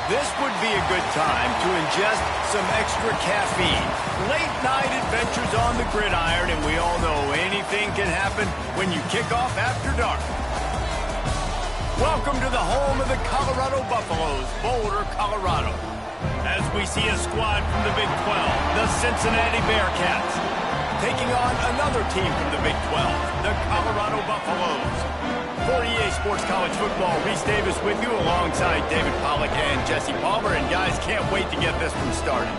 This would be a good time to ingest some extra caffeine. Late night adventures on the gridiron, and we all know anything can happen when you kick off after dark. Welcome to the home of the Colorado Buffaloes, Boulder, Colorado. As we see a squad from the Big 12, the Cincinnati Bearcats, taking on another team from the Big 12, the Colorado Buffaloes. For EA Sports College Football, Reese Davis with you alongside David Pollack and Jesse Palmer. And guys, can't wait to get this one started.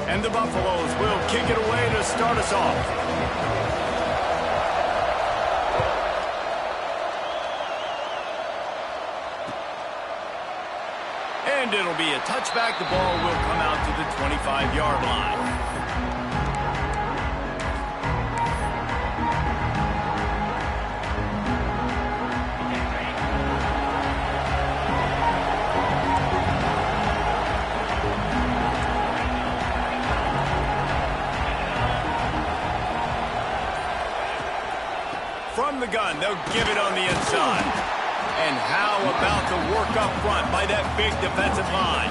And the Buffaloes will kick it away to start us off. And it'll be a touchback. The ball will come out to the 25-yard line. From the gun, they'll give it on the inside. And how about the work up front by that big defensive line?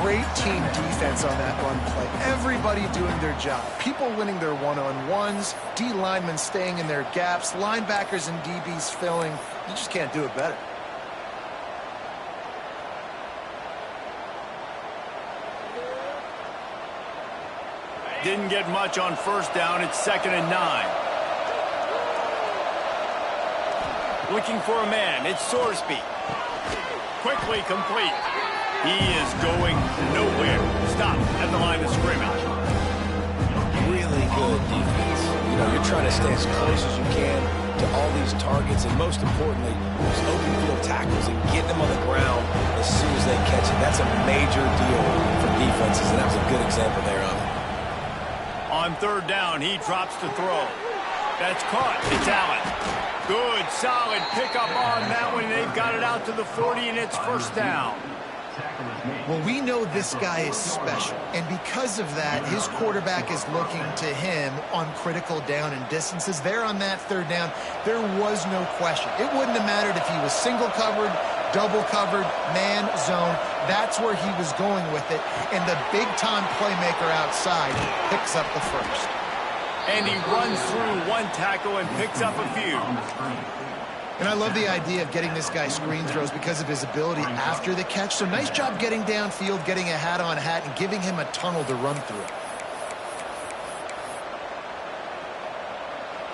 Great team defense on that run play. Everybody doing their job. People winning their one-on-ones, D linemen staying in their gaps, linebackers and DBs filling. You just can't do it better. Didn't get much on first down. It's 2nd and 9. Looking for a man. It's Sorsby. Quickly complete. He is going nowhere. Stop at the line of scrimmage. Really good defense. You know, you're trying to stay as close as you can to all these targets, and most importantly, those open field tackles and get them on the ground as soon as they catch it. That's a major deal for defenses, and that was a good example there of it. On 3rd down, he drops to throw. That's caught. It's Allen. Good, solid pickup on that one. They've got it out to the 40, and it's 1st down. Well, we know this guy is special, and because of that, his quarterback is looking to him on critical down and distances. There on that 3rd down, there was no question. It wouldn't have mattered if he was single covered, double covered, man, zone. That's where he was going with it, and the big-time playmaker outside picks up the first. And he runs through one tackle and picks up a few. And I love the idea of getting this guy screen throws because of his ability after the catch. So nice job getting downfield, getting a hat-on-hat, and giving him a tunnel to run through.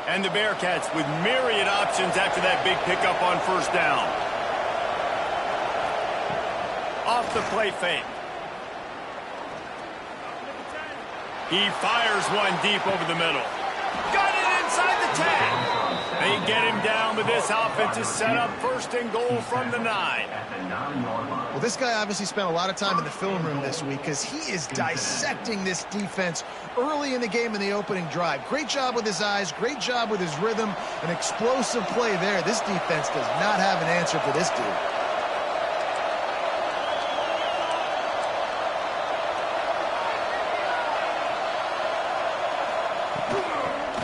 And the Bearcats with myriad options after that big pickup on 1st down. Off the play fake. He fires one deep over the middle. Got it inside the 10. They get him down, but this offense is set up 1st and goal from the 9. Well, this guy obviously spent a lot of time in the film room this week because he is dissecting this defense early in the game in the opening drive. Great job with his eyes, great job with his rhythm, an explosive play there. This defense does not have an answer for this dude.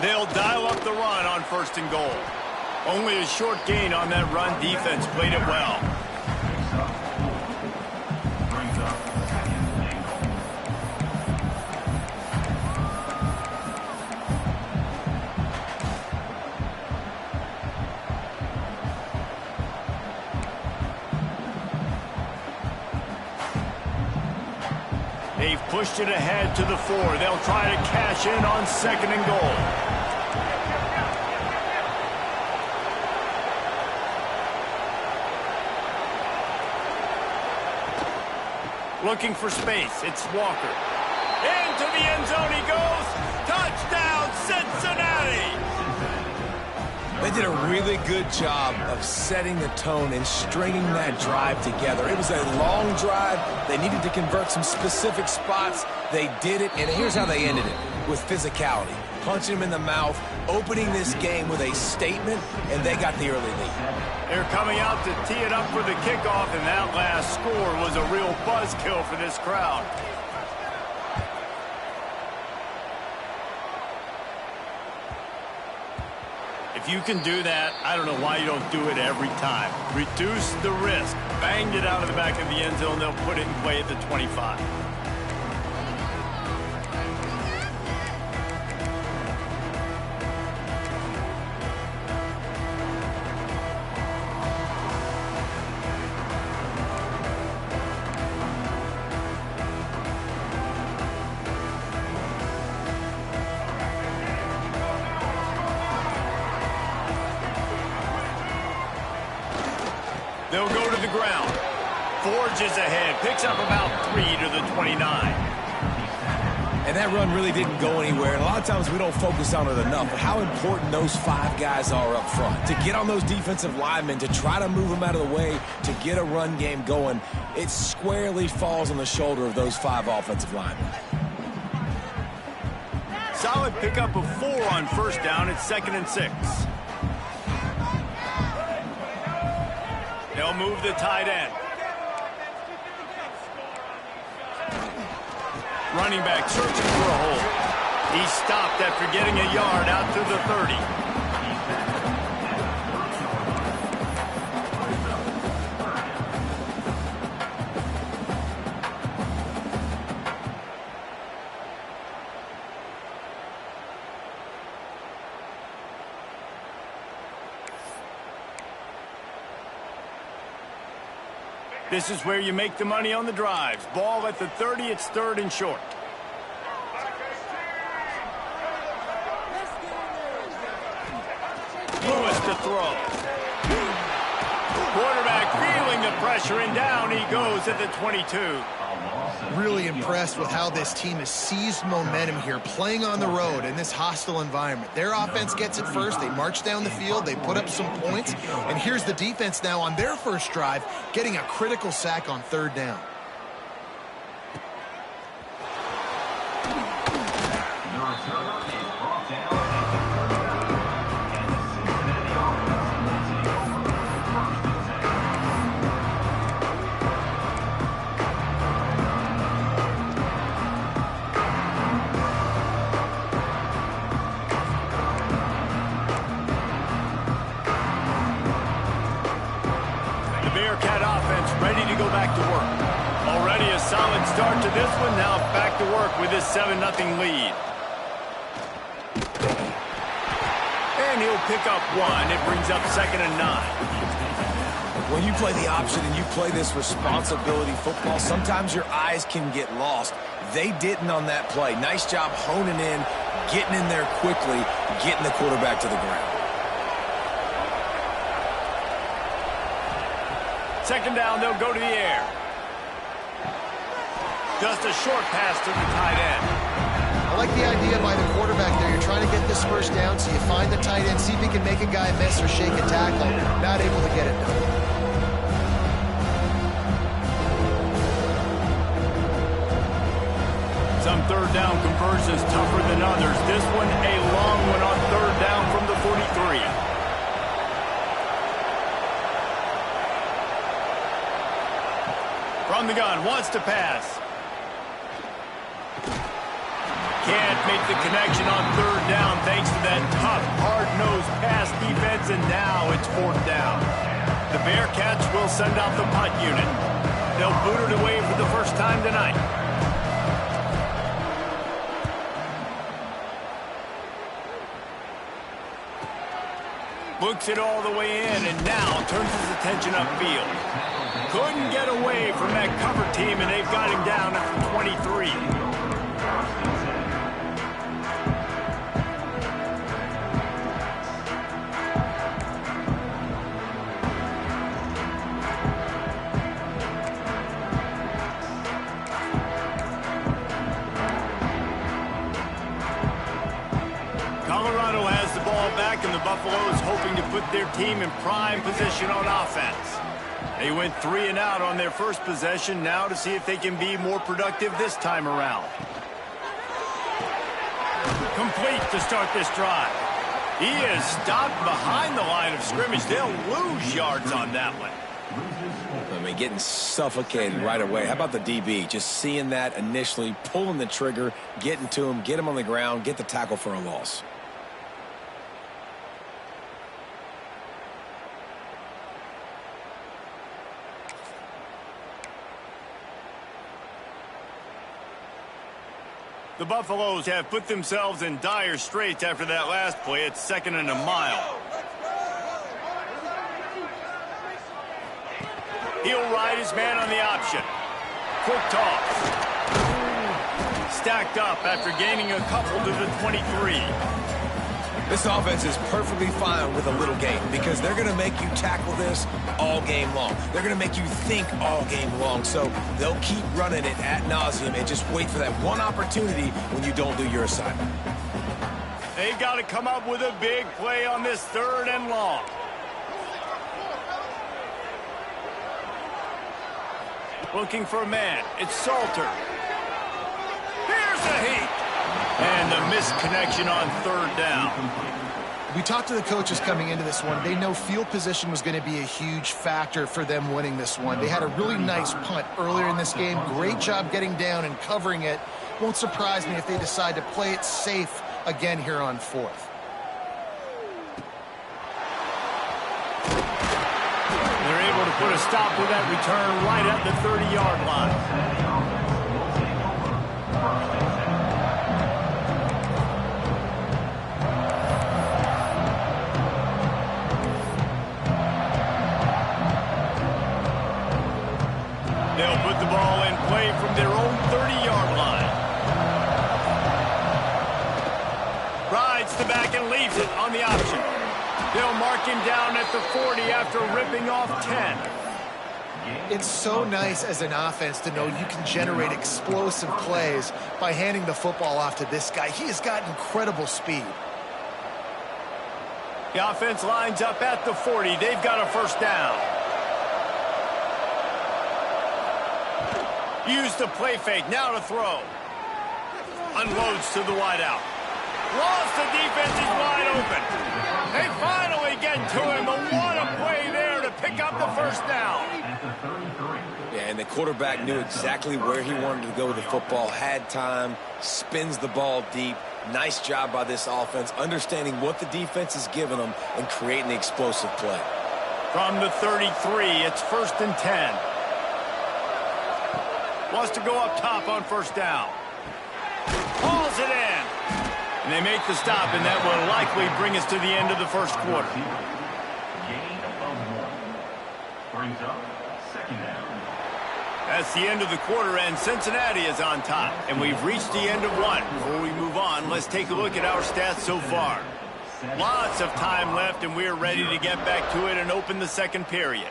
They'll dial up the run on 1st and goal. Only a short gain on that run. Defense played it well. They've pushed it ahead to the 4. They'll try to cash in on 2nd and goal. Looking for space. It's Walker. Into the end zone he goes. Touchdown, Cincinnati! They They did a really good job of setting the tone and stringing that drive together. It was a long drive. They needed to convert some specific spots. They did it, and here's how they ended it, with physicality. Punching him in the mouth, opening this game with a statement, and they got the early lead. They're coming out to tee it up for the kickoff, and that last score was a real buzzkill for this crowd. If you can do that, I don't know why you don't do it every time. Reduce the risk. Banged it out of the back of the end zone. They'll put it in play at the 25. They'll go to the ground. Forges ahead. Picks up about 3 to the 29. And that run really didn't go anywhere. And a lot of times we don't focus on it enough. But how important those 5 guys are up front. To get on those defensive linemen, to try to move them out of the way, to get a run game going, it squarely falls on the shoulder of those 5 offensive linemen. Solid pickup of 4 on first down. It's 2nd and 6. They'll move the tight end. Running back searching for a hole. He stopped after getting a yard out to the 30. This is where you make the money on the drives. Ball at the 30, it's 3rd and short. Lewis to throw. Quarterback feeling the pressure, and down he goes at the 22. Really impressed with how this team has seized momentum here, playing on the road in this hostile environment. Their offense gets it first. They march down the field. They put up some points. And here's the defense now on their first drive, getting a critical sack on 3rd down. Bearcat offense ready to go back to work. Already a solid start to this one. Now back to work with this 7-0 lead. And he'll pick up 1. It brings up 2nd and 9. When you play the option and you play this responsibility football, sometimes your eyes can get lost. They didn't on that play. Nice job honing in, getting in there quickly, getting the quarterback to the ground. 2nd down, they'll go to the air. Just a short pass to the tight end. I like the idea by the quarterback there. You're trying to get this first down, so you find the tight end, see if he can make a guy miss or shake a tackle. Not able to get it done. Some 3rd down conversions tougher than others. This one, a long one on 3rd down from the 43. From the gun, wants to pass. Can't make the connection on 3rd down thanks to that tough, hard-nosed pass defense, and now it's 4th down. The Bearcats will send out the punt unit. They'll boot it away for the first time tonight. Looks it all the way in, and now turns his attention upfield. Couldn't get away from that cover team, and they've got him down at the 23. Colorado has the ball back and the Buffaloes hoping to put their team in prime position on offense. They went 3 and out on their first possession, now to see if they can be more productive this time around. Complete to start this drive. He is stopped behind the line of scrimmage. They'll lose yards on that one. I mean, getting suffocated right away. How about the DB? Just seeing that initially, pulling the trigger, getting to him, get him on the ground, get the tackle for a loss. The Buffaloes have put themselves in dire straits after that last play. It's 2nd and a mile. He'll ride his man on the option. Quick toss. Stacked up after gaining a couple to the 23. This offense is perfectly fine with a little game because they're going to make you tackle this all game long. They're going to make you think all game long. So they'll keep running it ad nauseum and just wait for that one opportunity when you don't do your assignment. They've got to come up with a big play on this 3rd and long. Looking for a man. It's Salter. Here's the heat. And the misconnection on 3rd down. We talked to the coaches coming into this one. They know field position was going to be a huge factor for them winning this one. They had a really nice punt earlier in this game. Great job getting down and covering it. Won't surprise me if they decide to play it safe again here on 4th. They're able to put a stop to that return right at the 30-yard line. They'll put the ball in play from their own 30-yard line. Rides the back and leaves it on the option. They'll mark him down at the 40 after ripping off 10. It's so nice as an offense to know you can generate explosive plays by handing the football off to this guy. He has got incredible speed. The offense lines up at the 40. They've got a 1st down. Use the play fake. Now to throw. Unloads to the wideout. Lost, the defense is wide open. They finally get to him, but what a play there to pick up the 1st down. Yeah, and the quarterback knew exactly where he wanted to go with the football, had time, spins the ball deep. Nice job by this offense, understanding what the defense is giving them and creating the explosive play. From the 33, it's 1st and 10. Wants to go up top on 1st down. Hauls it in. And they make the stop, and that will likely bring us to the end of the 1st quarter. Gain of 1. Brings up 2nd down. That's the end of the quarter, and Cincinnati is on top. And we've reached the end of 1. Before we move on, let's take a look at our stats so far. Lots of time left, and we're ready to get back to it and open the 2nd period.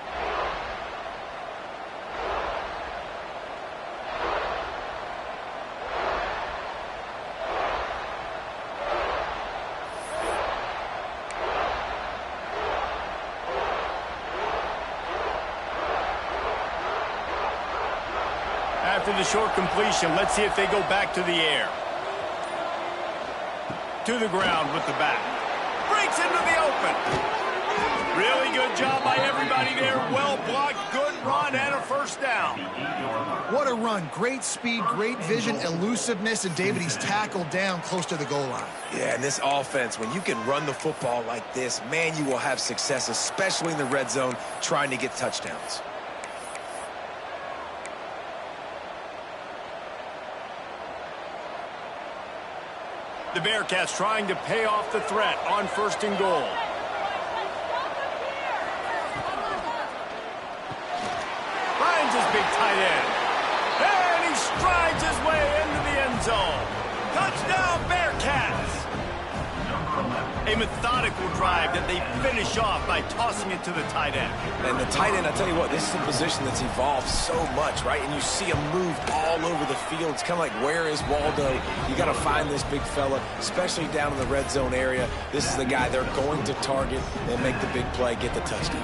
After the short completion, let's see if they go back to the air. To the ground with the back. Breaks into the open. Really good job by everybody there. Well blocked, good run, and a 1st down. What a run. Great speed, great vision, elusiveness, and David, he's tackled down close to the goal line. Yeah, and this offense, when you can run the football like this, man, you will have success, especially in the red zone, trying to get touchdowns. The Bearcats trying to pay off the threat on 1st and goal. Finds his big tight end. And he strides his way into the end zone. Touchdown, Bearcats! A methodical drive that they finish off by tossing it to the tight end. And the tight end, I tell you what, this is a position that's evolved so much, right? And you see him move all over the field. It's kind of like, where is Waldo? You got to find this big fella, especially down in the red zone area. This is the guy they're going to target and make the big play, get the touchdown.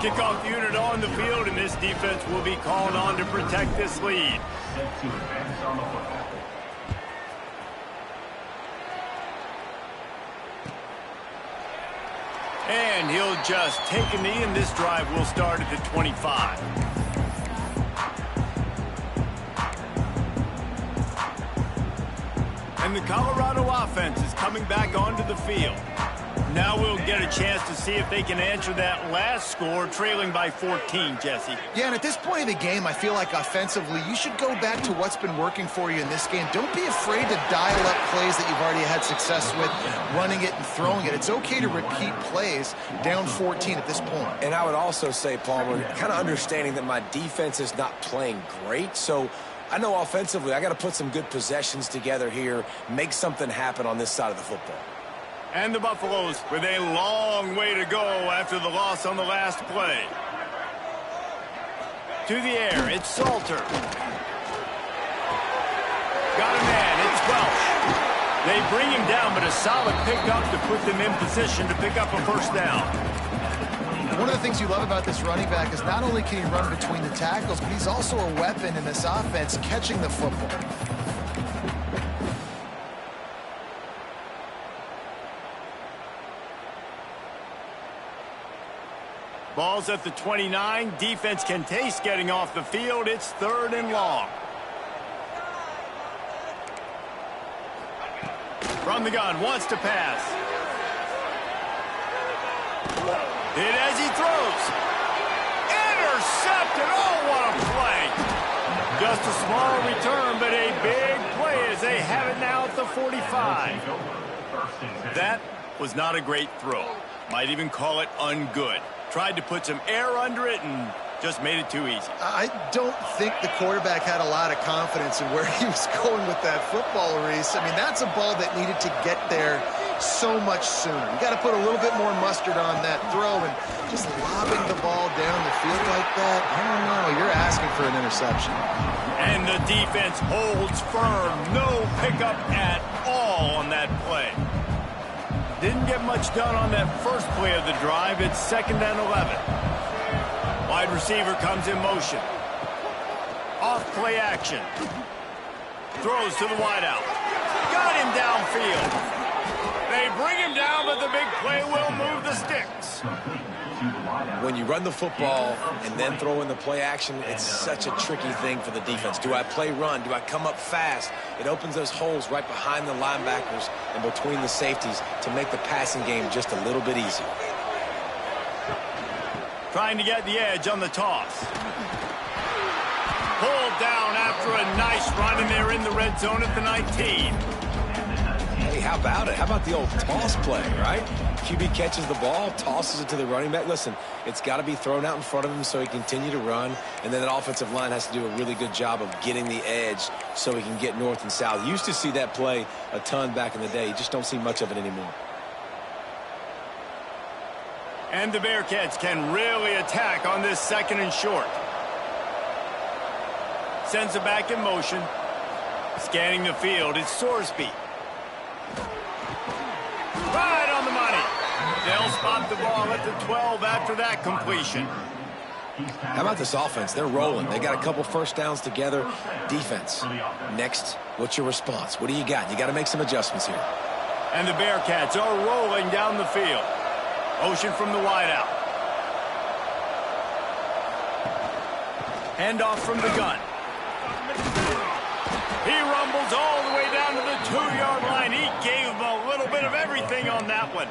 Kickoff unit on the field, and this defense will be called on to protect this lead. Set to advance on the football. And he'll just take a knee, and this drive will start at the 25. And the Colorado offense is coming back onto the field. Now we'll get a chance to see if they can answer that last score, trailing by 14, Jesse. Yeah, and at this point of the game, I feel like offensively, you should go back to what's been working for you in this game. Don't be afraid to dial up plays that you've already had success with, running it and throwing it. It's okay to repeat plays down 14 at this point. And I would also say, Palmer, kind of understanding that my defense is not playing great, so I know offensively I got to put some good possessions together here, make something happen on this side of the football. And the Buffaloes with a long way to go after the loss on the last play. To the air, it's Salter. Got a man, it's Welsh. They bring him down, but a solid pickup to put them in position to pick up a first down. One of the things you love about this running back is not only can he run between the tackles, but he's also a weapon in this offense catching the football. Ball's at the 29. Defense can taste getting off the field. It's 3rd and long. From the gun, wants to pass. Hit as he throws. Intercepted. Oh, what a play. Just a small return, but a big play as they have it now at the 45. That was not a great throw. Might even call it ungood. Tried to put some air under it and just made it too easy. I don't think the quarterback had a lot of confidence in where he was going with that football, Reese. I mean, that's a ball that needed to get there so much sooner. You got to put a little bit more mustard on that throw, and just lobbing the ball down the field like that, I don't know. You're asking for an interception. And the defense holds firm. No pickup at all on that play. Didn't get much done on that first play of the drive. It's 2nd and 11. Wide receiver comes in motion. Off play action. Throws to the wideout. Got him downfield. They bring him down, but the big play will move the sticks. When you run the football and then throw in the play action, it's such a tricky thing for the defense. Do I play run? Do I come up fast? It opens those holes right behind the linebackers and between the safeties to make the passing game just a little bit easier. Trying to get the edge on the toss. Pulled down after a nice run, and they're in the red zone at the 19. Hey, how about it? How about the old toss play, right? QB catches the ball, tosses it to the running back. Listen, it's got to be thrown out in front of him so he can continue to run, and then that offensive line has to do a really good job of getting the edge so he can get north and south. You used to see that play a ton back in the day. You just don't see much of it anymore. And the Bearcats can really attack on this 2nd and short. Sends it back in motion. Scanning the field, it's Sorsby. Right on the money. They'll spot the ball at the 12 after that completion. How about this offense? They're rolling. They got a couple first downs together. Defense. Next, what's your response? What do you got? You got to make some adjustments here. And the Bearcats are rolling down the field. Motion from the wideout. Handoff from the gun. He rumbles all the way down to the 2-yard line. He gave him a little bit of everything on that one.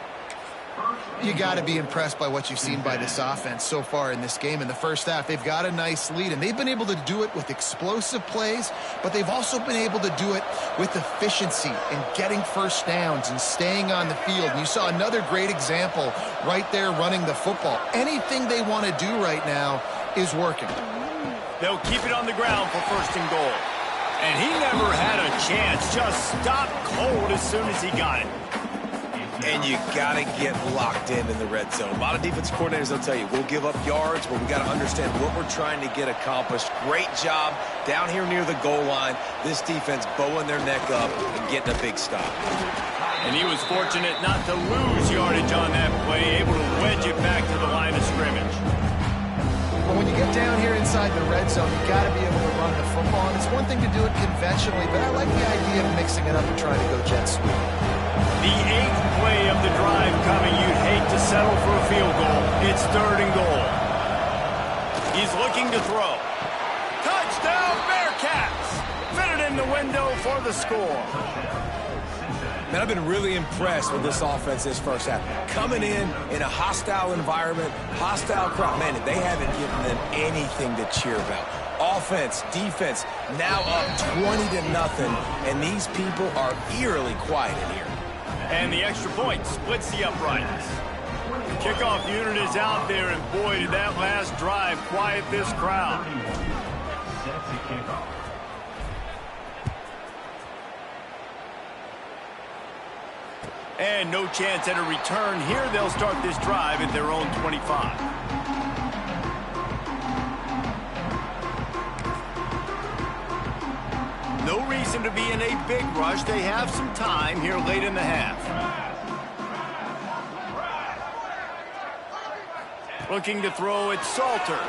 You got to be impressed by what you've seen by this offense so far in this game. In the first half, they've got a nice lead, and they've been able to do it with explosive plays, but they've also been able to do it with efficiency and getting first downs and staying on the field. And you saw another great example right there running the football. Anything they want to do right now is working. They'll keep it on the ground for 1st and goal. And he never had a chance. Just stopped cold as soon as he got it. And you got to get locked in the red zone. A lot of defense coordinators will tell you, we'll give up yards, but we got to understand what we're trying to get accomplished. Great job down here near the goal line. This defense bowing their neck up and getting a big stop. And he was fortunate not to lose yardage on that play, able to wedge it back to the line of scrimmage. Well, when you get down here inside the red zone, you got to be able to run the football. And it's one thing to do it conventionally, but I like the idea of mixing it up and trying to go jet sweep. The 8th play of the drive coming. You'd hate to settle for a field goal. It's 3rd and goal. He's looking to throw. Touchdown, Bearcats! Fitted in the window for the score. Man, I've been really impressed with this offense this first half. Coming in a hostile environment, hostile crowd. Man, they haven't given them anything to cheer about. Offense, defense, now up 20-0, and these people are eerily quiet in here. And the extra point splits the uprights. The kickoff unit is out there, and boy, did that last drive quiet this crowd. Set to kick off. And no chance at a return here. They'll start this drive at their own 25. No reason to be in a big rush. They have some time here late in the half. Looking to throw it, Salter.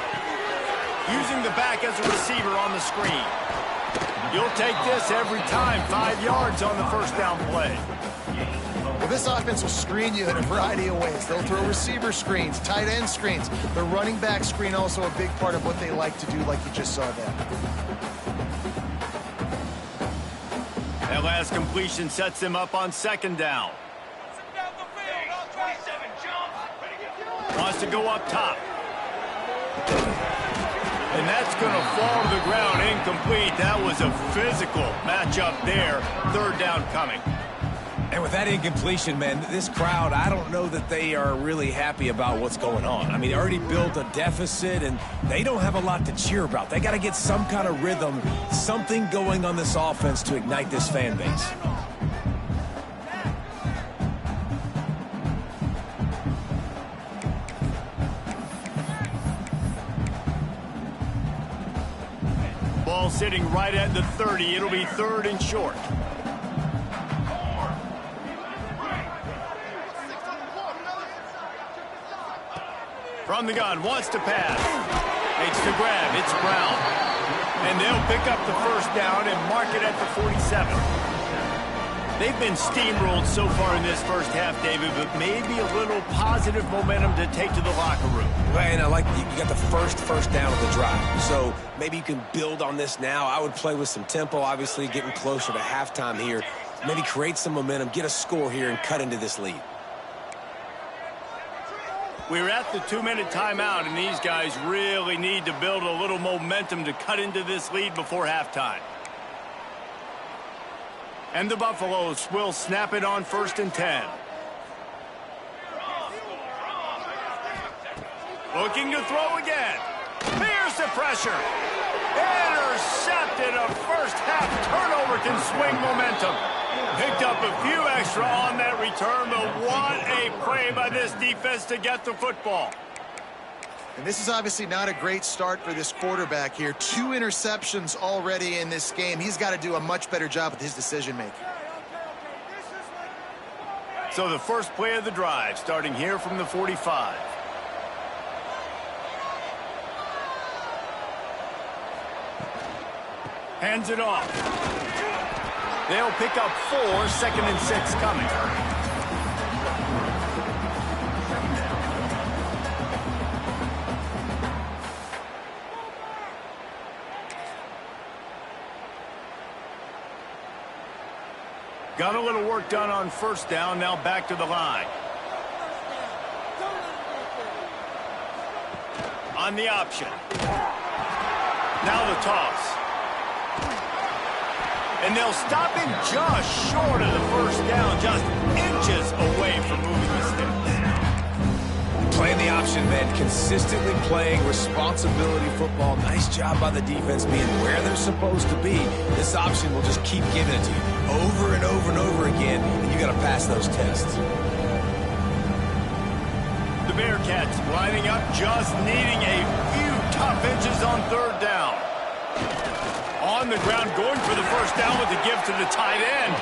Using the back as a receiver on the screen. You'll take this every time. 5 yards on the first down play. Well, this offense will screen you in a variety of ways. They'll throw receiver screens, tight end screens. The running back screen also a big part of what they like to do, like you just saw there. That last completion sets them up on 2nd down. Wants to go up top. And that's going to fall to the ground incomplete. That was a physical matchup there. 3rd down coming. And with that incompletion, man, this crowd, I don't know that they are really happy about what's going on. I mean, they already built a deficit, and they don't have a lot to cheer about. They got to get some kind of rhythm, something going on this offense to ignite this fan base. Ball sitting right at the 30. It'll be 3rd and short. From the gun, wants to pass. Makes the grab, it's Brown. And they'll pick up the 1st down and mark it at the 47. They've been steamrolled so far in this first half, David, but maybe a little positive momentum to take to the locker room. Well, and I like you got the first down of the drive. So maybe you can build on this now. I would play with some tempo, obviously getting closer to halftime here. Maybe create some momentum, get a score here, and cut into this lead. We're at the 2-minute timeout, and these guys really need to build a little momentum to cut into this lead before halftime. And the Buffaloes will snap it on 1st and 10. Looking to throw again. Here's the pressure. Intercepted. A first half turnover can swing momentum. Picked up a few extra on that return, but what a play by this defense to get the football. And this is obviously not a great start for this quarterback here. 2 interceptions already in this game. He's got to do a much better job with his decision-making. So the first play of the drive, starting here from the 45. Hands it off. They'll pick up 4, 2nd and 6 coming. Got a little work done on 1st down, now back to the line. On the option. Now the toss. And they'll stop him just short of the 1st down, just inches away from moving the sticks. Playing the option, man. Consistently playing responsibility football. Nice job by the defense being where they're supposed to be. This option will just keep giving it to you over and over and over again, and you got to pass those tests. Bearcats lining up, just needing a few tough inches on third down. On the ground, going for the first down with the give to the tight end.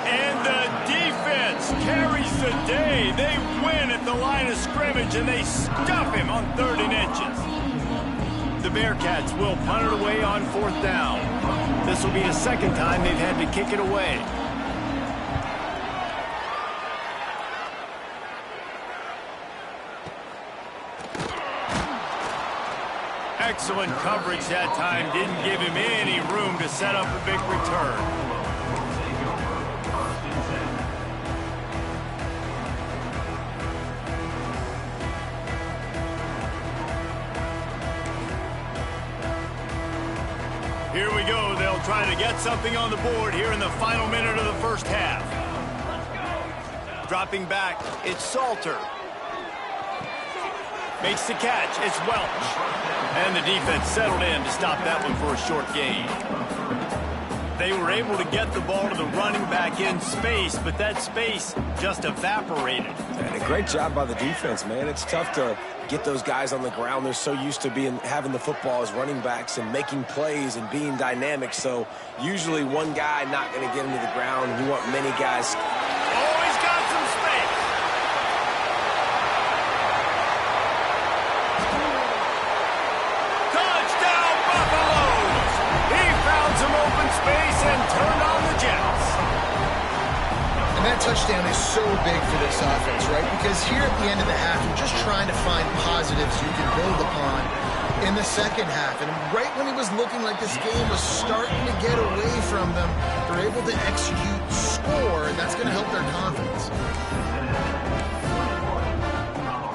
And the defense carries the day. They win at the line of scrimmage, and they stuff him on 3rd and inches. The Bearcats will punt it away on 4th down. This will be the second time they've had to kick it away. Excellent coverage that time. Didn't give him any room to set up a big return. Here we go. They'll try to get something on the board here in the final minute of the first half. Dropping back, it's Salter. Makes the catch. It's Welch. And the defense settled in to stop that one for a short gain. They were able to get the ball to the running back in space, but that space just evaporated. And a great job by the defense, man. It's tough to get those guys on the ground. They're so used to having the football as running backs and making plays and being dynamic. So usually one guy not going to get him to the ground. You want many guys. Oh, he's got some space. Touchdown, Buffaloes! He found some open space and turned on the Jets. And that touchdown is so big for this offense, right? Because here at the end of the half, you're just trying to find positives you can build upon in the second half. And right when it was looking like this game was starting to get away from them, they're able to execute, score, and that's going to help their confidence.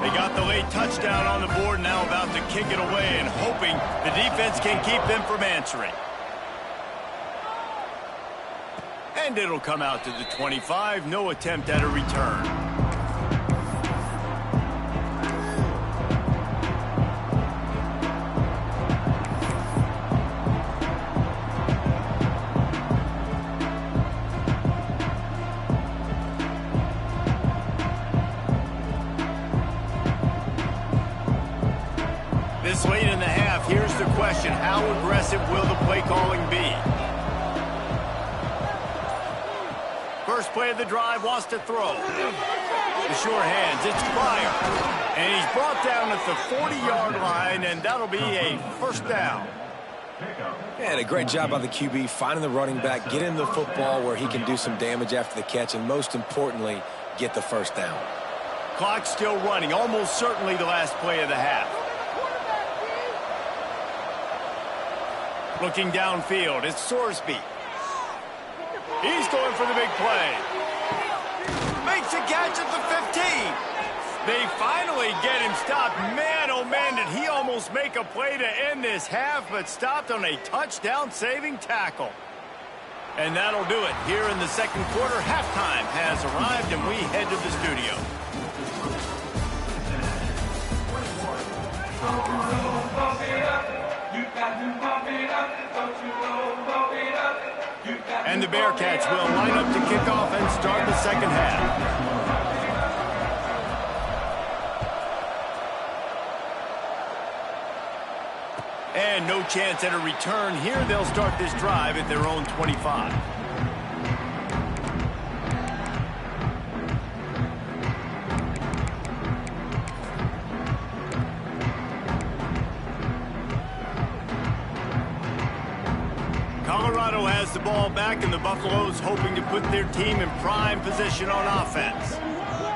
They got the late touchdown on the board, now about to kick it away and hoping the defense can keep them from answering. And it'll come out to the 25. No attempt at a return. This late in the half, here's the question. How aggressive will the play calling be? First play of the drive, wants to throw. The sure hands, it's Pryor. And he's brought down at the 40-yard line, and that'll be a first down. And a great job by the QB, finding the running back, getting the football where he can do some damage after the catch, and most importantly, get the first down. Clock still running, almost certainly the last play of the half. Looking downfield, it's Sorsby. He's going for the big play. Makes a catch at the 15. They finally get him stopped. Man, oh man, did he almost make a play to end this half, but stopped on a touchdown-saving tackle. And that'll do it. Here in the second quarter, halftime has arrived, and we head to the studio. And the Bearcats will line up to kick off and start the second half. And no chance at a return here. They'll start this drive at their own 25. Colorado has the ball back, and the Buffaloes hoping to put their team in prime position on offense.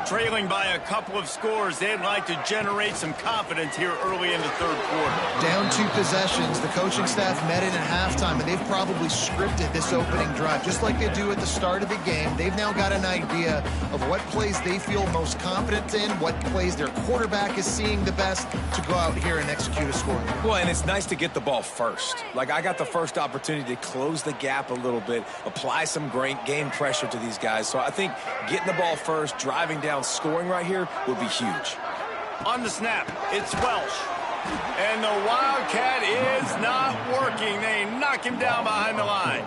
Trailing by a couple of scores, they'd like to generate some confidence here early in the third quarter. Down 2 possessions, the coaching staff met in at halftime, and they've probably scripted this opening drive. Just like they do at the start of the game, they've now got an idea of what plays they feel most confident in, what plays their quarterback is seeing the best to go out here and execute a score. Well, and it's nice to get the ball first. Like, I got the first opportunity to close the gap a little bit, apply some great game pressure to these guys. So I think getting the ball first, driving down, scoring right here will be huge. On the snap, it's Welch. And the Wildcat is not working. They knock him down behind the line.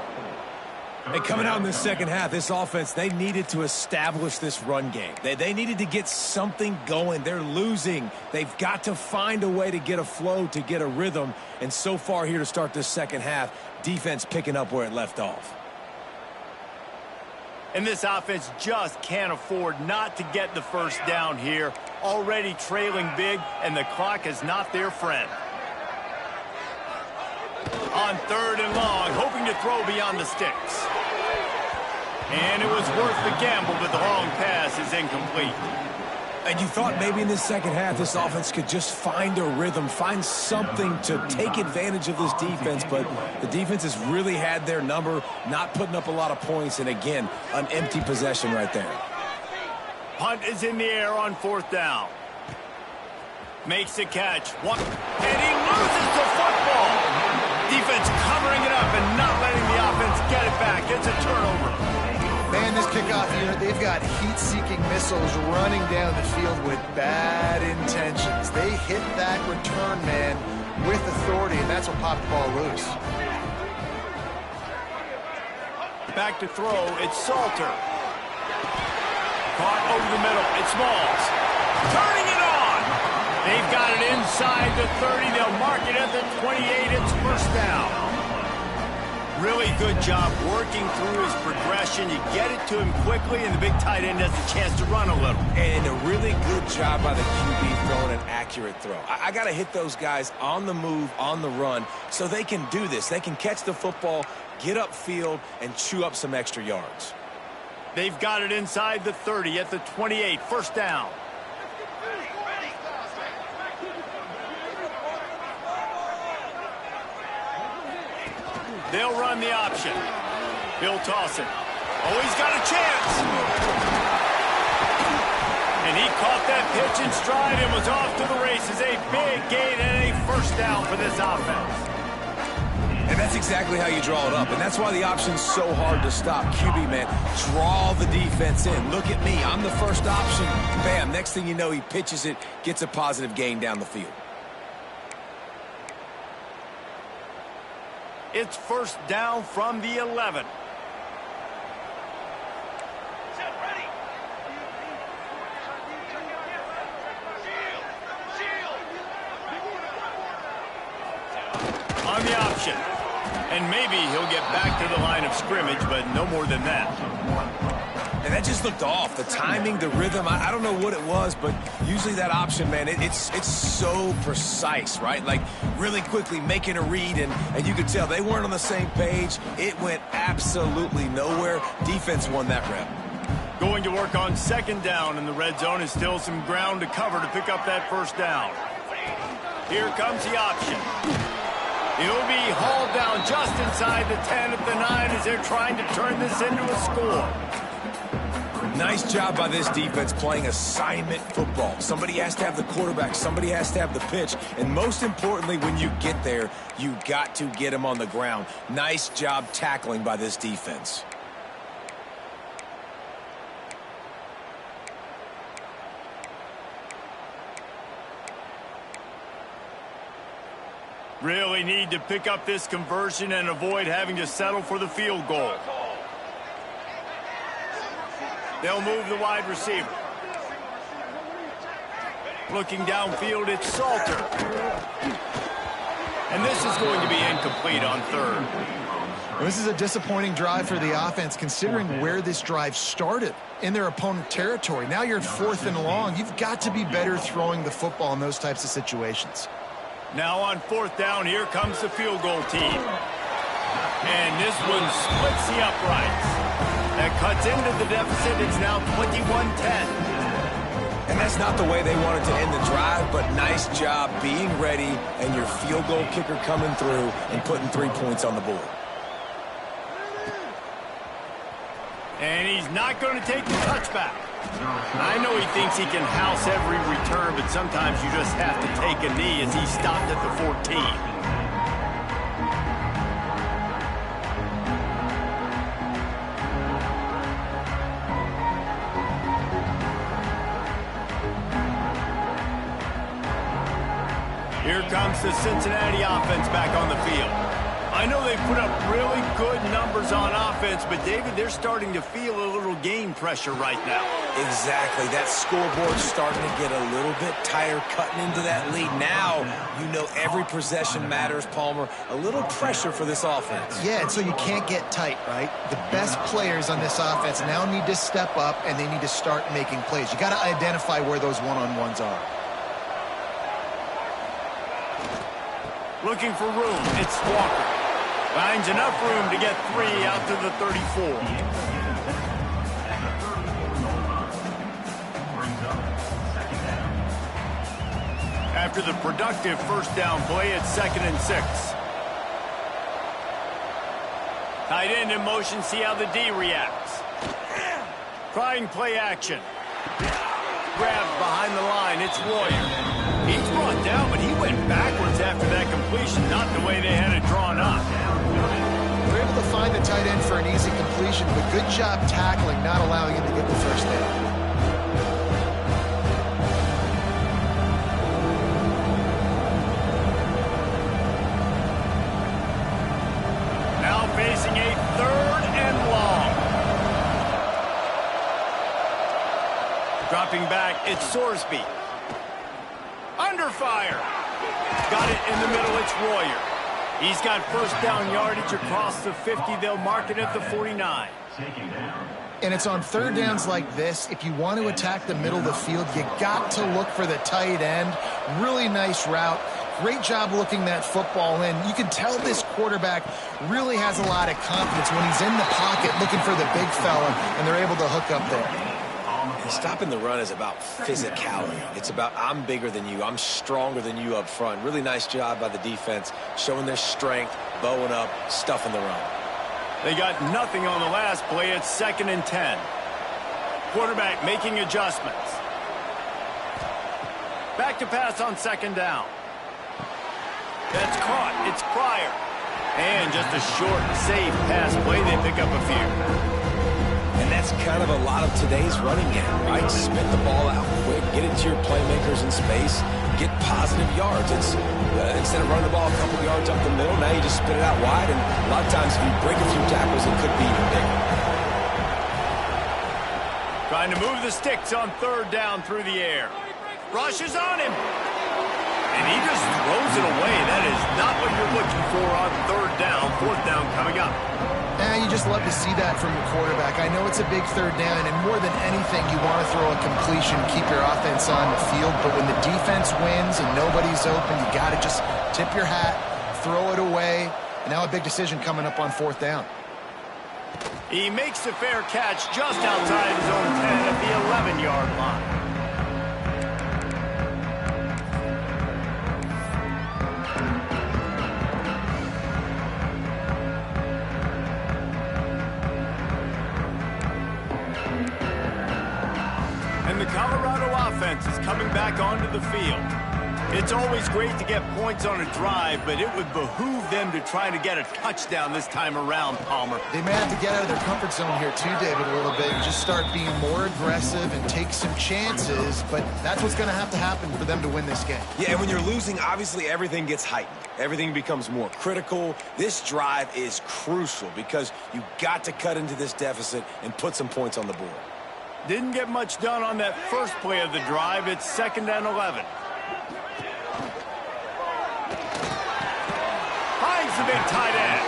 And coming out in the second half, this offense, they needed to establish this run game. They needed to get something going. They're losing. They've got to find a way to get a flow, to get a rhythm. And so far here to start this second half, defense picking up where it left off. And this offense just can't afford not to get the first down here. Already trailing big, and the clock is not their friend. On 3rd and long, hoping to throw beyond the sticks. And it was worth the gamble, but the long pass is incomplete. And you thought maybe in this second half this offense could just find a rhythm, find something to take advantage of this defense, but the defense has really had their number, not putting up a lot of points, and again, an empty possession right there. Punt is in the air on 4th down. Makes the catch. And he loses the football. Defense covering it up and not letting the offense get it back. It's a turnover. Man, this kickoff unit, they've got heat-seeking missiles running down the field with bad intentions. They hit that return man with authority, and that's what popped the ball loose. Back to throw, it's Salter. Caught over the middle, it's Smalls. Turning it on! They've got it inside the 30. They'll mark it at the 28. It's first down. Really good job working through his progression. You get it to him quickly, and the big tight end has a chance to run a little. And a really good job by the QB throwing an accurate throw. I got to hit those guys on the move, on the run, so they can do this. They can catch the football, get upfield, and chew up some extra yards. They've got it inside the 30 at the 28. First down. They'll run the option. He'll toss it. Oh, he's got a chance. And he caught that pitch in stride and was off to the races. A big gain and a first down for this offense. And that's exactly how you draw it up. And that's why the option's so hard to stop. QB, man, draw the defense in. Look at me. I'm the first option. Bam. Next thing you know, he pitches it, gets a positive gain down the field. It's first down from the 11. On the option. And maybe he'll get back to the line of scrimmage, but no more than that. And that just looked off. The timing, the rhythm, I don't know what it was, but usually that option, man, it's so precise, right? Like really quickly making a read, and you could tell they weren't on the same page. It went absolutely nowhere. Defense won that rep. Going to work on 2nd down, and the red zone is still some ground to cover to pick up that first down. Here comes the option. It'll be hauled down just inside the 10 at the 9 as they're trying to turn this into a score. Nice job by this defense playing assignment football. Somebody has to have the quarterback. Somebody has to have the pitch. And most importantly, when you get there, you got to get him on the ground. Nice job tackling by this defense. Really need to pick up this conversion and avoid having to settle for the field goal. They'll move the wide receiver. Looking downfield, it's Salter. And this is going to be incomplete on 3rd. This is a disappointing drive for the offense, considering where this drive started in their opponent territory. Now you're at 4th and long. You've got to be better throwing the football in those types of situations. Now on 4th down, here comes the field goal team. And this one splits the uprights. That cuts into the deficit. It's now 21-10. And that's not the way they wanted to end the drive, but nice job being ready and your field goal kicker coming through and putting 3 points on the board. And he's not going to take the touchback. I know he thinks he can house every return, but sometimes you just have to take a knee as he stopped at the 14. Here comes the Cincinnati offense back on the field. I know they put up really good numbers on offense, but, David, they're starting to feel a little game pressure right now. Exactly. That scoreboard's starting to get a little bit tighter cutting into that lead. Now, you know every possession matters, Palmer. A little pressure for this offense. Yeah, and so you can't get tight, right? The best players on this offense now need to step up, and they need to start making plays. You got to identify where those one-on-ones are. Looking for room. It's Walker. Finds enough room to get 3 out to the 34. After the productive first down play, it's 2nd and 6. Tight end in motion, see how the D reacts. Trying play action. Grabbed behind the line, it's Royer. He's brought down, but he went backwards after that completion, not the way they had it drawn up. They're able to find the tight end for an easy completion, but good job tackling, not allowing him to get the first down. Now facing a 3rd and long. Dropping back, it's Sorsby. Under fire. Got it in the middle, it's Royer. He's got first down yardage across the 50. They'll mark it at the 49. And it's on 3rd downs like this. If you want to attack the middle of the field, you got to look for the tight end. Really nice route. Great job looking that football in. You can tell this quarterback really has a lot of confidence when he's in the pocket looking for the big fella, and they're able to hook up there. And stopping the run is about physicality. It's about I'm bigger than you. I'm stronger than you up front. Really nice job by the defense, showing their strength, bowing up, stuffing the run. They got nothing on the last play. It's 2nd and 10. Quarterback making adjustments. Back to pass on 2nd down. That's caught. It's Pryor. And just a short, safe pass play. They pick up a few. And that's kind of a lot of today's running game, right? Spit the ball out quick, get it to your playmakers in space, get positive yards. It's instead of running the ball a couple yards up the middle, now you just spit it out wide, and a lot of times if you break a few tackles, it could be even bigger. Trying to move the sticks on 3rd down through the air. Rushes on him. And he just throws it away. That is not what you're looking for on 3rd down. 4th down coming up. You just love to see that from your quarterback. I know it's a big 3rd down, and more than anything, you want to throw a completion, keep your offense on the field. But when the defense wins and nobody's open, you got to just tip your hat, throw it away. And now a big decision coming up on 4th down. He makes the fair catch just outside his own 10 at the 11-yard line. And the Colorado offense is coming back onto the field. It's always great to get points on a drive, but it would behoove them to try to get a touchdown this time around, Palmer. They may have to get out of their comfort zone here too, David, a little bit, and just start being more aggressive and take some chances, but that's what's going to happen for them to win this game. Yeah, and when you're losing, obviously everything gets heightened. Everything becomes more critical. This drive is crucial because you got to cut into this deficit and put some points on the board. Didn't get much done on that first play of the drive. It's 2nd and 11. Finds the big tight end.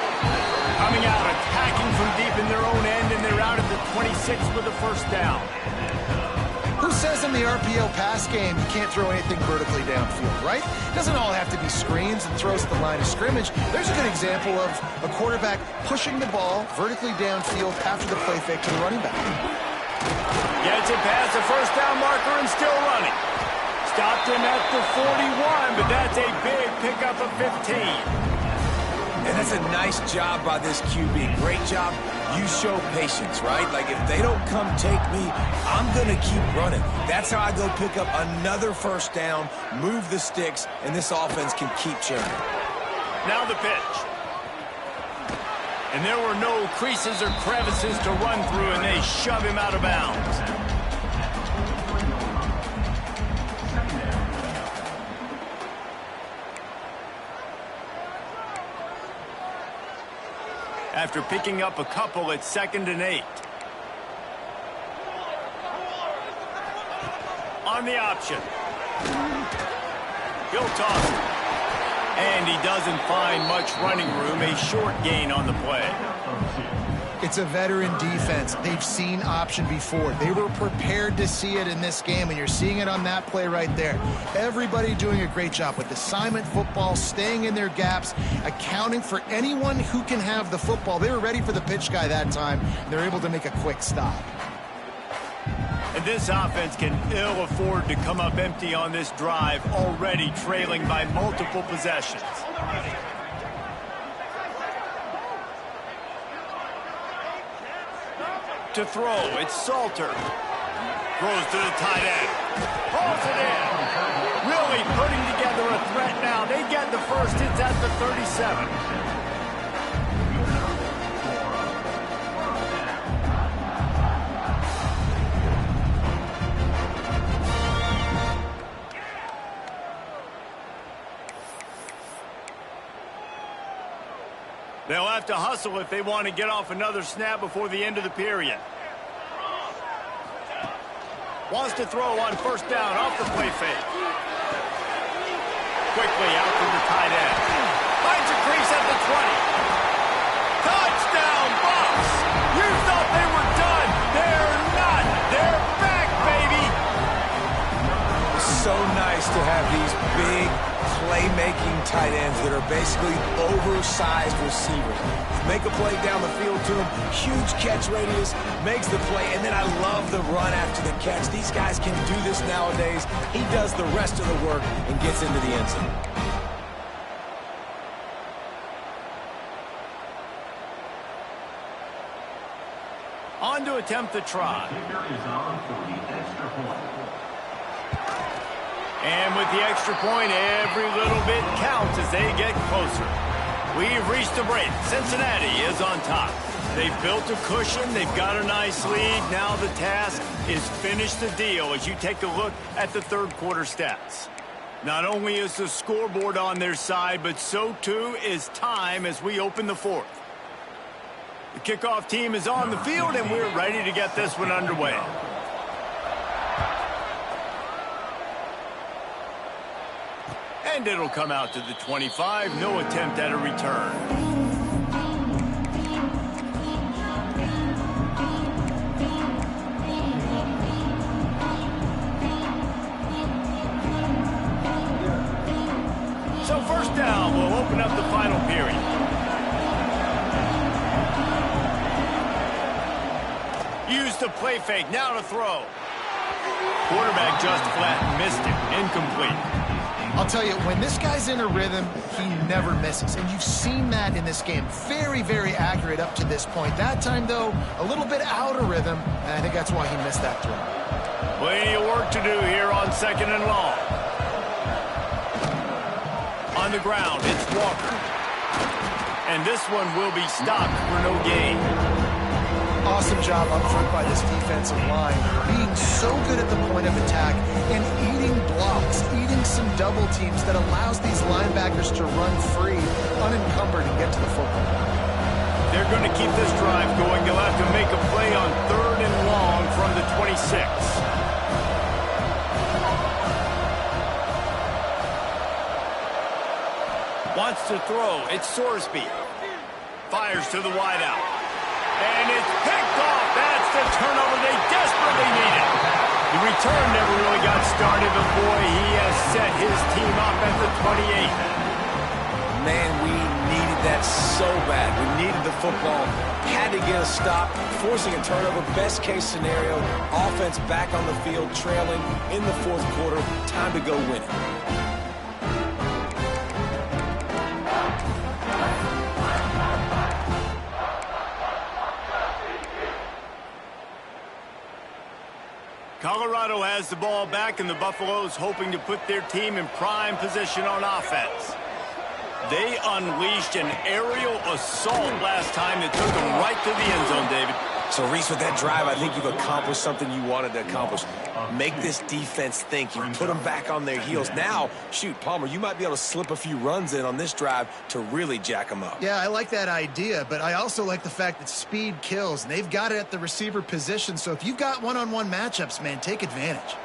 Coming out, attacking from deep in their own end, and they're out at the 26 with a first down. Who says in the RPO pass game you can't throw anything vertically downfield, right? It doesn't all have to be screens and throws to the line of scrimmage. There's a good example of a quarterback pushing the ball vertically downfield after the play fake to the running back. Gets it past the first down marker and still running. Stopped him at the 41, but that's a big pickup of 15. And that's a nice job by this QB. Great job. You show patience, right? Like, if they don't come take me, I'm going to keep running. That's how I go pick up another first down, move the sticks, and this offense can keep churning. Now the pitch. And there were no creases or crevices to run through, and they shove him out of bounds. after picking up a couple at 2nd and 8. On the option. He'll toss it. And he doesn't find much running room. A short gain on the play. It's a veteran defense. They've seen option before. They were prepared to see it in this game, and you're seeing it on that play right there. Everybody doing a great job with assignment football, staying in their gaps, accounting for anyone who can have the football. They were ready for the pitch guy that time. They're able to make a quick stop. And this offense can ill afford to come up empty on this drive, already trailing by multiple possessions. To throw, it's Salter. Throws to the tight end. Pulls it in. Really putting together a threat now. They get the first. It's at the 37. They'll have to hustle if they want to get off another snap before the end of the period. Wants to throw on 1st down off the play fake. Quickly out to the tight end. Finds a crease at the 20. Touchdown, Bucs! You thought they were done. They're not. They're back, baby. It's so nice to have these big playmaking tight ends that are basically oversized receivers. Make a play down the field to him, huge catch radius, makes the play, and then I love the run after the catch. These guys can do this nowadays. He does the rest of the work and gets into the end zone. On to attempt the try. And with the extra point, every little bit counts as they get closer. We've reached the break. Cincinnati is on top. They've built a cushion. They've got a nice lead. Now the task is finish the deal as you take a look at the 3rd quarter stats. Not only is the scoreboard on their side, but so too is time as we open the 4th. The kickoff team is on the field, and we're ready to get this one underway. And it'll come out to the 25. No attempt at a return. So 1st down will open up the final period. Use the play fake. Now to throw. Quarterback just flat missed it. Incomplete. I'll tell you, when this guy's in a rhythm, he never misses. And you've seen that in this game. Very, very accurate up to this point. That time, though, a little bit out of rhythm. And I think that's why he missed that throw. Plenty of work to do here on 2nd and long. On the ground, it's Walker. And this one will be stopped for no gain. Awesome job up front by this defensive line, being so good at the point of attack and eating blocks, eating some double teams that allows these linebackers to run free, unencumbered, and get to the football. They're going to keep this drive going. They'll have to make a play on 3rd and long from the 26. Wants to throw. It's Sorsby. Fires to the wideout. And it's picked off. That's the turnover they desperately needed. The return never really got started, but boy, he has set his team up at the 28. Man, we needed that so bad. We needed the football. Had to get a stop, forcing a turnover. Best case scenario, offense back on the field, trailing in the 4th quarter. Time to go win it. Colorado has the ball back, and the Buffaloes hoping to put their team in prime position on offense. They unleashed an aerial assault last time that took them right to the end zone, David. So, Reese, with that drive, I think you've accomplished something you wanted to accomplish. Make this defense think. You put them back on their heels. Now, shoot, Palmer, you might be able to slip a few runs in on this drive to really jack them up. Yeah, I like that idea, but I also like the fact that speed kills, and they've got it at the receiver position. So if you've got one-on-one matchups, man, take advantage.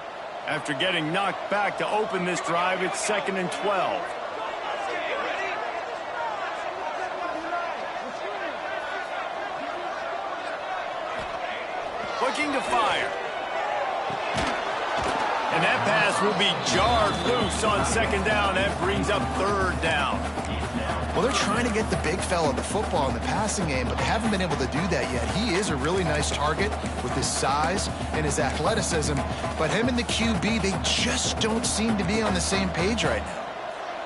After getting knocked back to open this drive, it's 2nd and 12. Looking to fire. And that pass will be jarred loose on 2nd down. That brings up 3rd down. Well, they're trying to get the big fella the football in the passing game, but they haven't been able to do that yet. He is a really nice target with his size and his athleticism, but him and the QB, they just don't seem to be on the same page right now.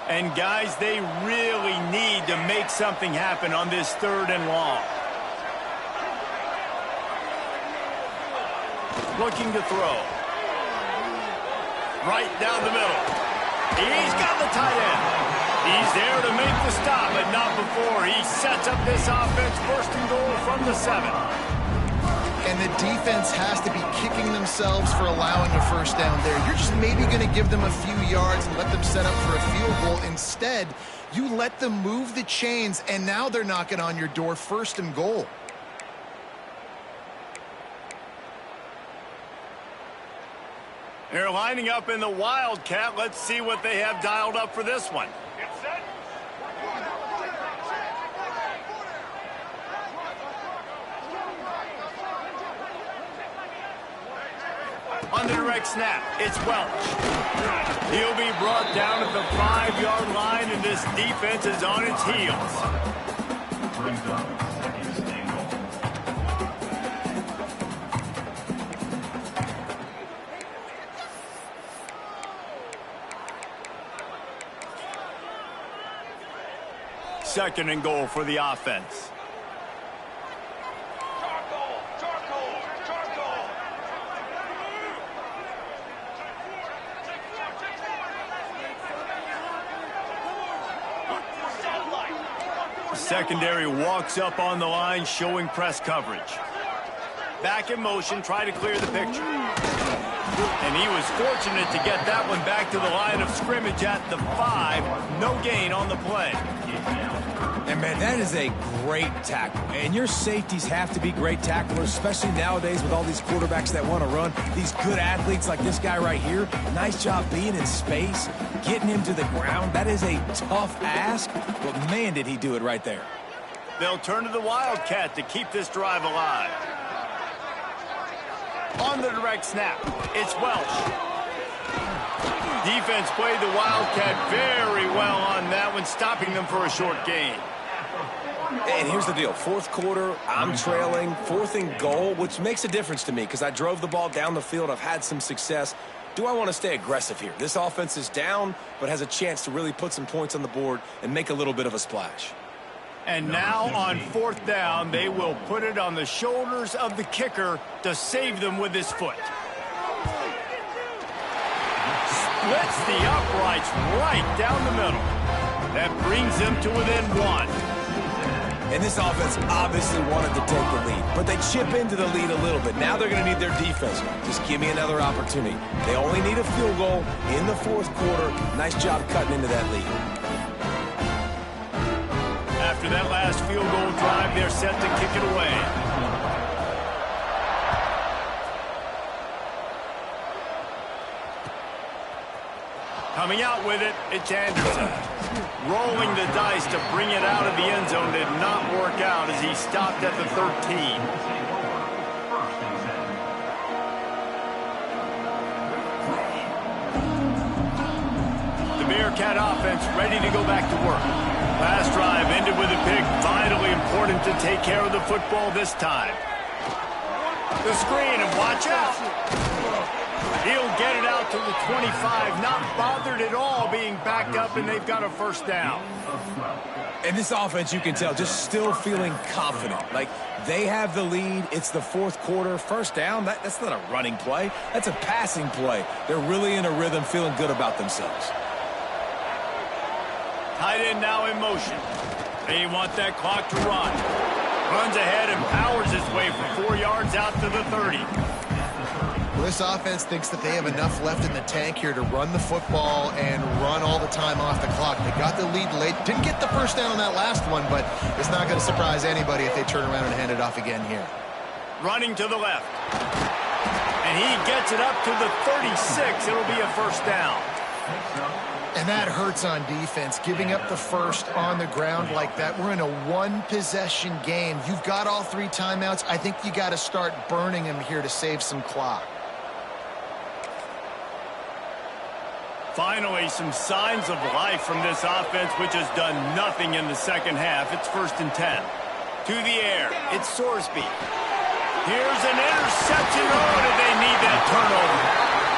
And, guys, they really need to make something happen on this 3rd and long. Looking to throw. Right down the middle. He's got the tight end. He's there to make the stop, but not before. He sets up this offense 1st and goal from the 7. And the defense has to be kicking themselves for allowing a 1st down there. You're just maybe going to give them a few yards and let them set up for a field goal. Instead, you let them move the chains, and now they're knocking on your door 1st and goal. They're lining up in the Wildcat. Let's see what they have dialed up for this one. On the direct snap, it's Welch. He'll be brought down at the 5-yard line, and this defense is on its heels. Brings up 2nd and goal. Second and goal for the offense. Secondary walks up on the line, showing press coverage. Back in motion, try to clear the picture. And he was fortunate to get that one back to the line of scrimmage at the 5. No gain on the play. And, man, that is a great tackle. And your safeties have to be great tacklers, especially nowadays with all these quarterbacks that want to run. These good athletes like this guy right here, nice job being in space, getting him to the ground. That is a tough ask, but, man, did he do it right there. They'll turn to the Wildcat to keep this drive alive. On the direct snap, it's Welch. Defense played the Wildcat very well on that one, stopping them for a short gain. And here's the deal. 4th quarter, I'm trailing, 4th and goal, which makes a difference to me because I drove the ball down the field. I've had some success. Do I want to stay aggressive here? This offense is down, but has a chance to really put some points on the board and make a little bit of a splash. And now on 4th down, they will put it on the shoulders of the kicker to save them with his foot. Splits the uprights right down the middle. That brings them to within 1. And this offense obviously wanted to take the lead, but they chip into the lead a little bit. Now they're going to need their defense. Just give me another opportunity. They only need a field goal in the 4th quarter. Nice job cutting into that lead. After that last field goal drive, they're set to kick it away. Coming out with it, it's Anderson. Rolling the dice to bring it out of the end zone did not work out as he stopped at the 13. The Bearcat offense ready to go back to work. Last drive ended with a pick. Vitally important to take care of the football this time. The screen, and watch out. He'll get it out to the 25. Not bothered at all being backed up, and they've got a 1st down. And this offense, you can tell, just still feeling confident. Like, they have the lead. It's the 4th quarter. 1st down, that's not a running play. That's a passing play. They're really in a rhythm, feeling good about themselves. Tight end now in motion. They want that clock to run. Runs ahead and powers his way for 4 yards out to the 30. Well, this offense thinks that they have enough left in the tank here to run the football and run all the time off the clock. They got the lead late. Didn't get the first down on that last one, but it's not going to surprise anybody if they turn around and hand it off again here. Running to the left. And he gets it up to the 36. It'll be a first down. And that hurts on defense, giving up the first on the ground like that. We're in a one-possession game. You've got all 3 timeouts. I think you got to start burning them here to save some clock. Finally, some signs of life from this offense, which has done nothing in the second half. It's 1st and 10. To the air, it's Sorsby. Here's an interception. Oh, did they need that turnover?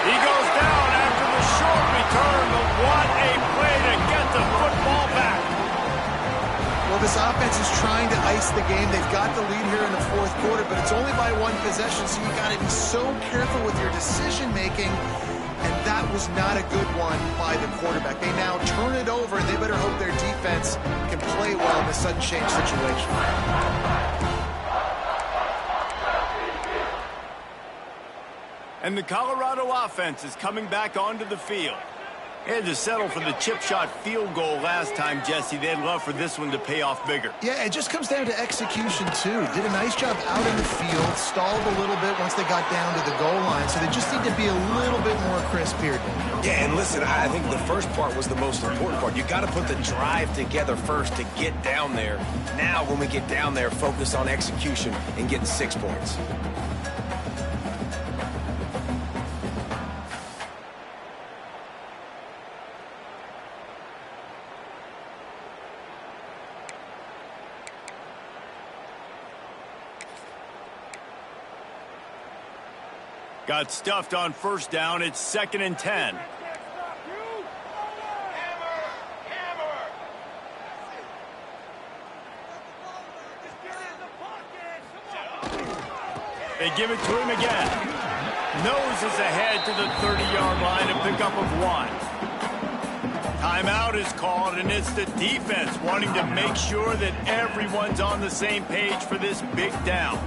He goes down after the short return, but what a play to get the football back. Well, this offense is trying to ice the game. They've got the lead here in the 4th quarter, but it's only by 1 possession, so you got to be so careful with your decision-making. And that was not a good one by the quarterback. They now turn it over, and they better hope their defense can play well in this sudden change situation. And the Colorado offense is coming back onto the field. They had to settle for the chip shot field goal last time, Jesse. They'd love for this one to pay off bigger. Yeah, it just comes down to execution, too. Did a nice job out in the field, stalled a little bit once they got down to the goal line, so they just need to be a little bit more crisp here. Yeah, and listen, I think the first part was the most important part. You got to put the drive together first to get down there. Now, when we get down there, focus on execution and getting 6 points. Got stuffed on first down. It's 2nd and 10. They give it to him again. Noses ahead to the 30-yard line, a pickup of 1. Timeout is called, and it's the defense wanting to make sure that everyone's on the same page for this big down.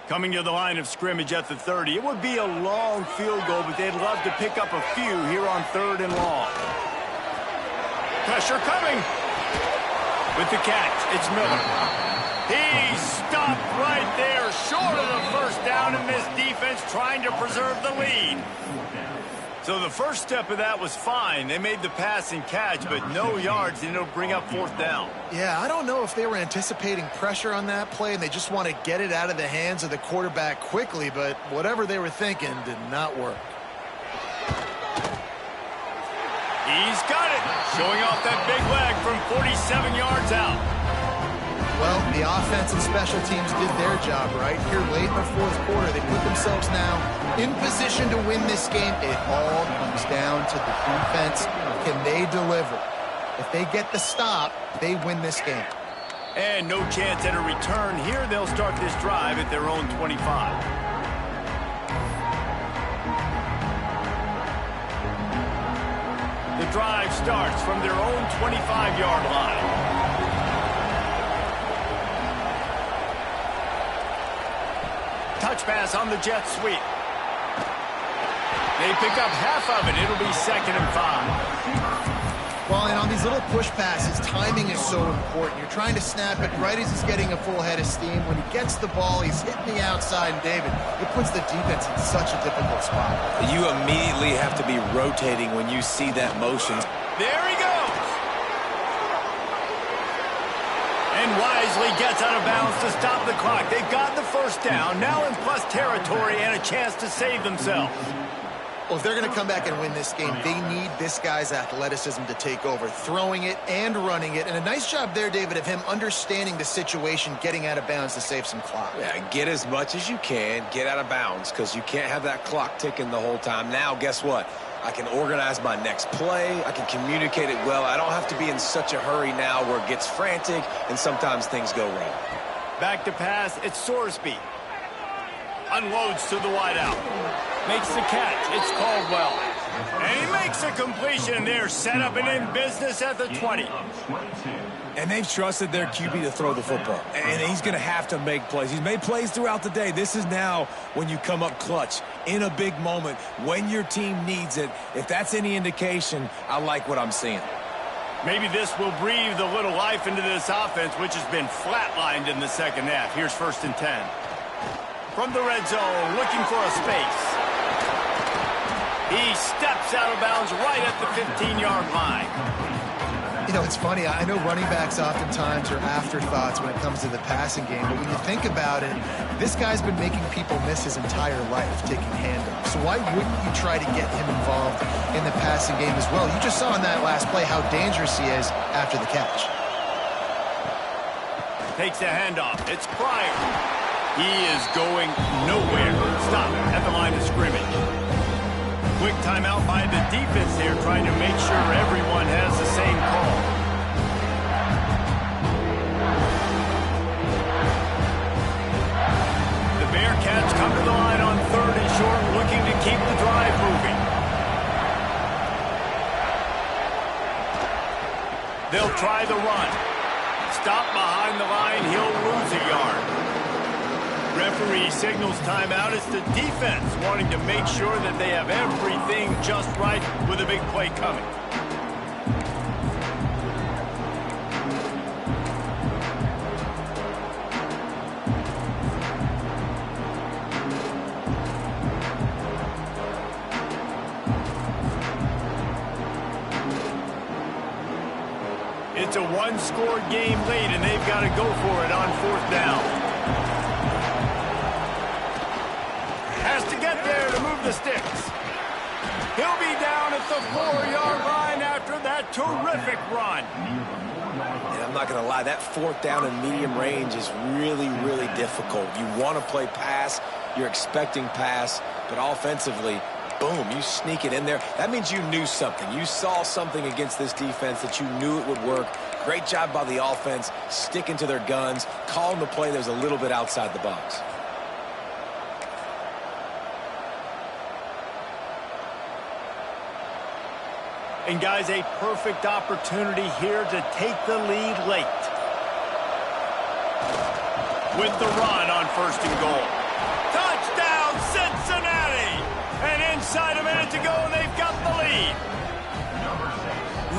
Coming to the line of scrimmage at the 30. It would be a long field goal, but they'd love to pick up a few here on 3rd and long. Pressure coming. With the catch, it's Miller. He stopped right there, short of the first down, and this defense trying to preserve the lead. So the first step of that was fine. They made the pass and catch, but no yards, and it'll bring up 4th down. Yeah, I don't know if they were anticipating pressure on that play, and they just want to get it out of the hands of the quarterback quickly, but whatever they were thinking did not work. He's got it, showing off that big leg from 47 yards out. Well, the offense and special teams did their job, right? Here late in the 4th quarter, they put themselves now in position to win this game. It all comes down to the defense. Can they deliver? If they get the stop, they win this game. And no chance at a return here. They'll start this drive at their own 25. The drive starts from their own 25-yard line. Touch pass on the jet sweep. They pick up half of it. It'll be 2nd and 5. Well, and on these little push passes, timing is so important. You're trying to snap it right as he's getting a full head of steam. When he gets the ball, he's hitting the outside, and David, it puts the defense in such a difficult spot. You immediately have to be rotating when you see that motion. There he goes. And wisely gets out of bounds to stop the clock. They've got the first down, now in plus territory and a chance to save themselves. Well, if they're going to come back and win this game, they need this guy's athleticism to take over, throwing it and running it. And a nice job there, David, of him understanding the situation, getting out of bounds to save some clock. Yeah, get as much as you can, get out of bounds, because you can't have that clock ticking the whole time. Now, guess what? I can organize my next play. I can communicate it well. I don't have to be in such a hurry now where it gets frantic and sometimes things go wrong. Back to pass, it's Sorsby. Unloads to the wideout. Makes the catch. It's Caldwell. And he makes a completion. They're set up and in business at the 20. And they've trusted their QB to throw the football. And he's going to have to make plays. He's made plays throughout the day. This is now when you come up clutch in a big moment when your team needs it. If that's any indication, I like what I'm seeing. Maybe this will breathe a little life into this offense, which has been flatlined in the second half. Here's 1st and 10. From the red zone, looking for a space. He steps out of bounds right at the 15-yard line. You know, it's funny. I know running backs oftentimes are afterthoughts when it comes to the passing game, but when you think about it, this guy's been making people miss his entire life taking handoffs. So why wouldn't you try to get him involved in the passing game as well? You just saw in that last play how dangerous he is after the catch. Takes a handoff. It's Pryor. He is going nowhere. Stop at the line of scrimmage. Quick timeout by the defense there, trying to make sure everyone has the same call. The Bearcats come to the line on 3rd and short, looking to keep the drive moving. They'll try the run. Stop behind the line, he'll lose a yard. Referee signals timeout. It's the defense wanting to make sure that they have everything just right with a big play coming. It's a one-score game lead, and they've got to go for it on 4th down. Has to get there to move the sticks. He'll be down at the 4-yard line after that terrific run. And I'm not going to lie, that 4th down in medium range is really, really difficult. You want to play pass, you're expecting pass, but offensively, boom, you sneak it in there. That means you knew something. You saw something against this defense that you knew it would work. Great job by the offense, sticking to their guns, calling the play that was a little bit outside the box. And guys, a perfect opportunity here to take the lead late. With the run on 1st and goal. Touchdown, Cincinnati! And inside a minute to go, and they've got the lead.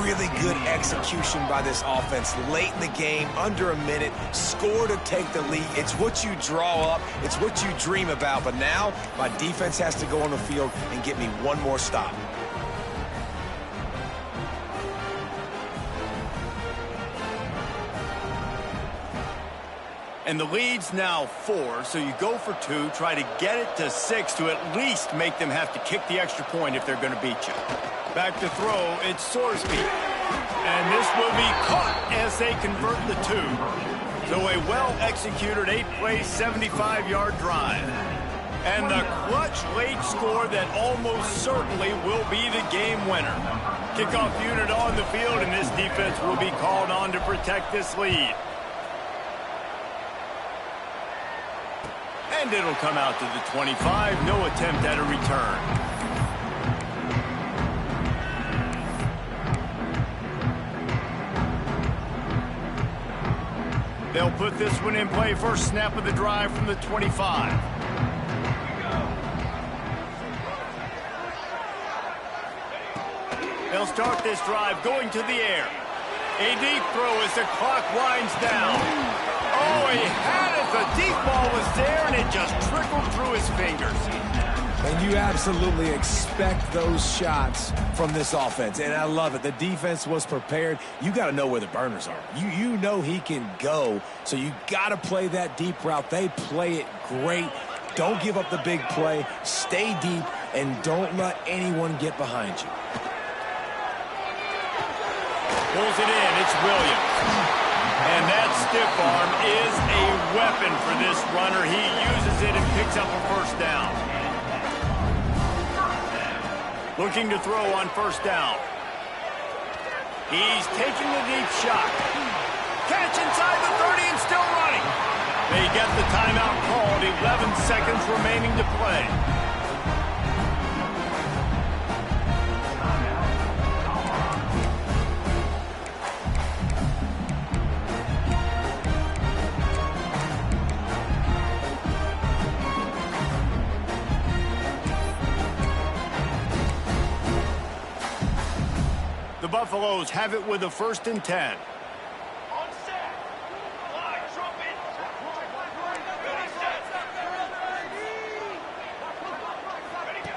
Really good execution by this offense. Late in the game, under a minute, score to take the lead. It's what you draw up. It's what you dream about. But now, my defense has to go on the field and get me one more stop. And the lead's now 4, so you go for 2, try to get it to 6 to at least make them have to kick the extra point if they're going to beat you. Back to throw, it's Sorsby. And this will be caught as they convert the 2. So a well-executed 8-play, 75-yard drive. And the clutch late score that almost certainly will be the game winner. Kickoff unit on the field, and this defense will be called on to protect this lead. And it'll come out to the 25. No attempt at a return. They'll put this one in play. First snap of the drive from the 25. They'll start this drive going to the air. A deep throw as the clock winds down. Oh, he had it. The deep ball was there, and it just trickled through his fingers. And you absolutely expect those shots from this offense, and I love it. The defense was prepared. You got to know where the burners are. You know he can go, so you got to play that deep route. They play it great. Don't give up the big play. Stay deep and don't let anyone get behind you. Pulls it in. It's Williams. And that stiff arm is a weapon for this runner. He uses it and picks up a first down. Looking to throw on first down. He's taking the deep shot. Catch inside the 30 and still running. They get the timeout called. 11 seconds remaining to play. The Buffaloes have it with a 1st and 10.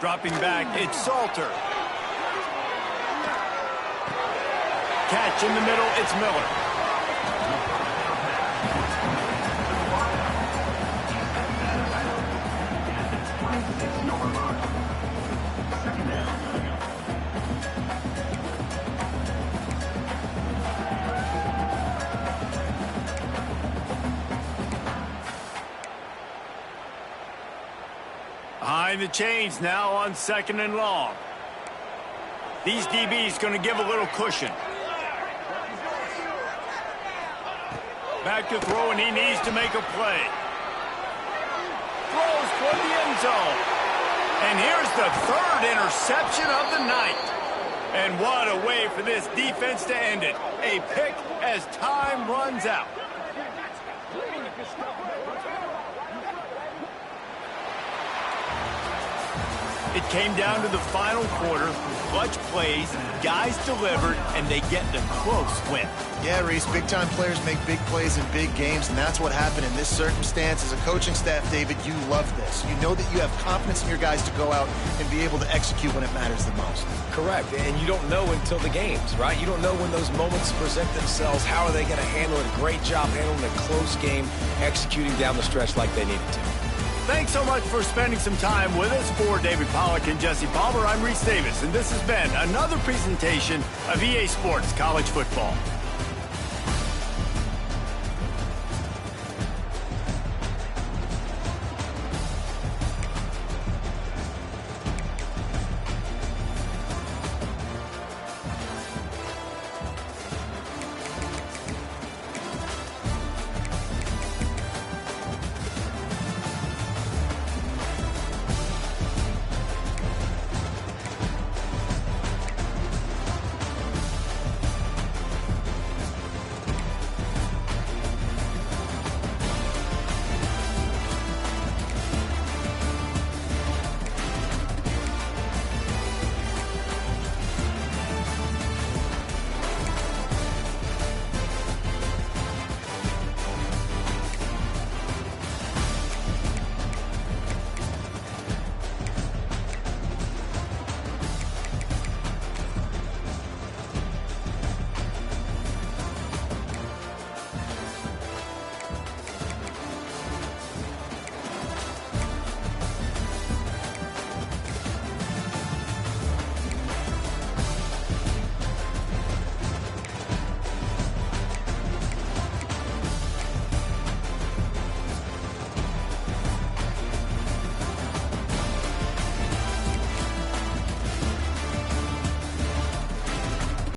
Dropping back, it's Salter. Catch in the middle, it's Miller. Behind the chains now on 2nd and long. These DBs going to give a little cushion. Back to throw, and he needs to make a play. Throws toward the end zone. And here's the 3rd interception of the night. And what a way for this defense to end it. A pick as time runs out. It came down to the final quarter. Clutch plays, guys delivered, and they get the close win. Yeah, Reese, big-time players make big plays in big games, and that's what happened in this circumstance. As a coaching staff, David, you love this. You know that you have confidence in your guys to go out and be able to execute when it matters the most. Correct, and you don't know until the games, right? You don't know when those moments present themselves. How are they going to handle it? A great job handling a close game, executing down the stretch like they needed to. Thanks so much for spending some time with us. For David Pollack and Jesse Palmer, I'm Reese Davis, and this has been another presentation of EA Sports College Football.